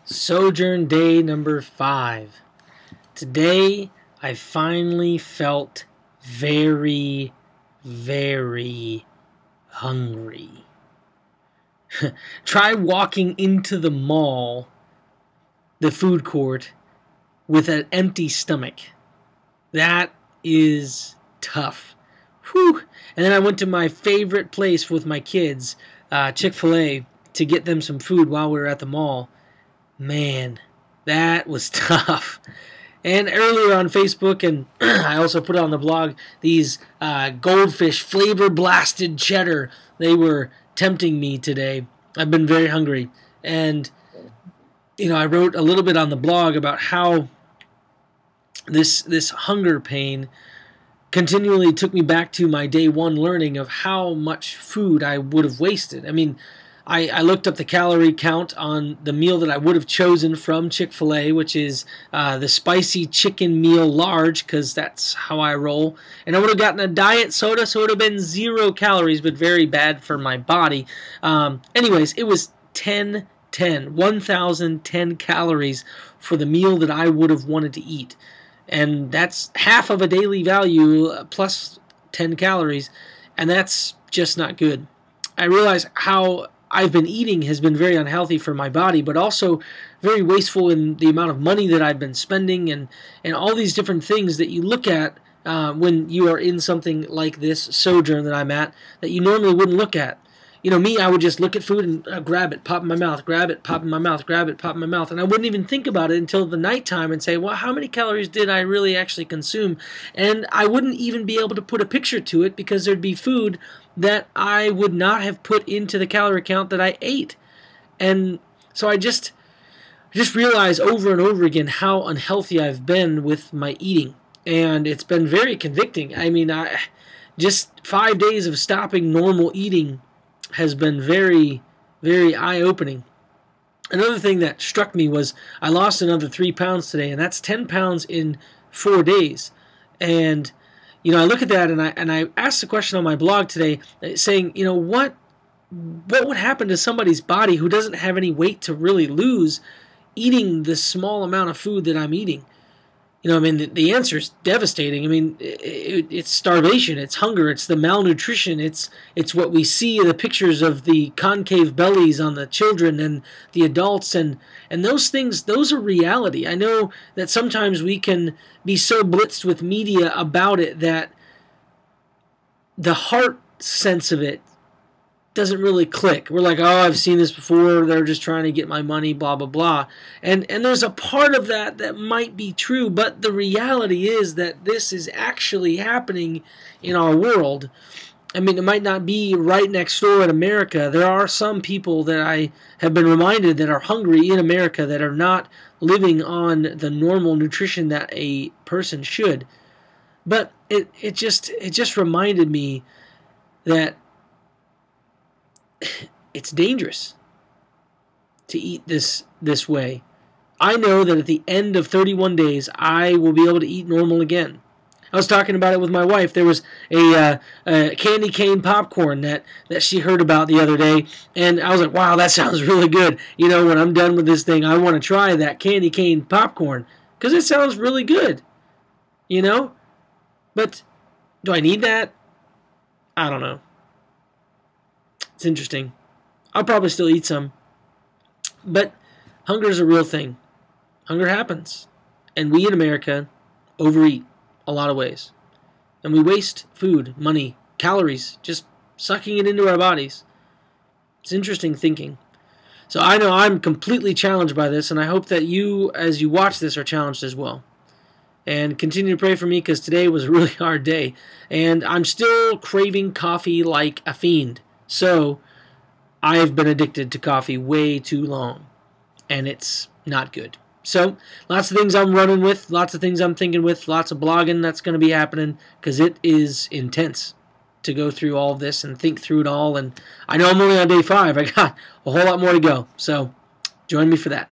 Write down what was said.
Sojourn day number 5. Today, I finally felt very, very hungry. Try walking into the mall, the food court, with an empty stomach. That is tough. Whew. And then I went to my favorite place with my kids, Chick-fil-A, to get them some food while we were at the mall. Man, that was tough. And earlier on Facebook, and I also put on the blog, these goldfish flavor blasted cheddar. They were tempting me today. I've been very hungry. And, I wrote a little bit on the blog about how this hunger pain continually took me back to my day one learning of how much food I would have wasted. I looked up the calorie count on the meal that I would have chosen from Chick-fil-A, which is the spicy chicken meal large, because that's how I roll. And I would have gotten a diet soda, so it would have been 0 calories, but very bad for my body. Anyways, it was 1,010 calories for the meal that I would have wanted to eat. And that's half of a daily value plus 10 calories, and that's just not good. I realize how I've been eating has been very unhealthy for my body, but also very wasteful in the amount of money that I've been spending and all these different things that you look at when you are in something like this sojourn that I'm at that you normally wouldn't look at. Me, I would just look at food and grab it, pop in my mouth, grab it, pop in my mouth, grab it, pop in my mouth. And I wouldn't even think about it until the nighttime and say, well, how many calories did I really actually consume? And I wouldn't even be able to put a picture to it because there'd be food that I would not have put into the calorie count that I ate. And so I just realized over and over again how unhealthy I've been with my eating. And it's been very convicting. Just 5 days of stopping normal eating has been very, very eye-opening. Another thing that struck me was I lost another 3 pounds today, and that's 10 pounds in 4 days. And I look at that and I asked the question on my blog today saying, what would happen to somebody's body who doesn't have any weight to really lose eating this small amount of food that I'm eating? The answer is devastating. It's starvation, it's hunger, it's the malnutrition, it's what we see in the pictures of the concave bellies on the children and the adults, and those things, those are reality. I know that sometimes we can be so blitzed with media about it that the heart sense of it doesn't really click. We're like, oh, I've seen this before, they're just trying to get my money, blah, blah, blah. And there's a part of that might be true, but the reality is that this is actually happening in our world. It might not be right next door in America. There are some people that I have been reminded that are hungry in America that are not living on the normal nutrition that a person should. But it just reminded me that it's dangerous to eat this way. I know that at the end of 31 days, I will be able to eat normal again. I was talking about it with my wife. There was a candy cane popcorn that she heard about the other day, and I was like, wow, that sounds really good. When I'm done with this thing, I want to try that candy cane popcorn because it sounds really good. But do I need that? I don't know. It's interesting. I'll probably still eat some. But hunger is a real thing. Hunger happens. And we in America overeat a lot of ways. And we waste food, money, calories, just sucking it into our bodies. It's interesting thinking. So I know I'm completely challenged by this, and I hope that you, as you watch this, are challenged as well. And continue to pray for me because today was a really hard day. And I'm still craving coffee like a fiend. So, I've been addicted to coffee way too long, and it's not good. So, lots of things I'm running with, lots of things I'm thinking with, lots of blogging that's going to be happening, because it is intense to go through all of this and think through it all, and I know I'm only on day 5. I got a whole lot more to go, so join me for that.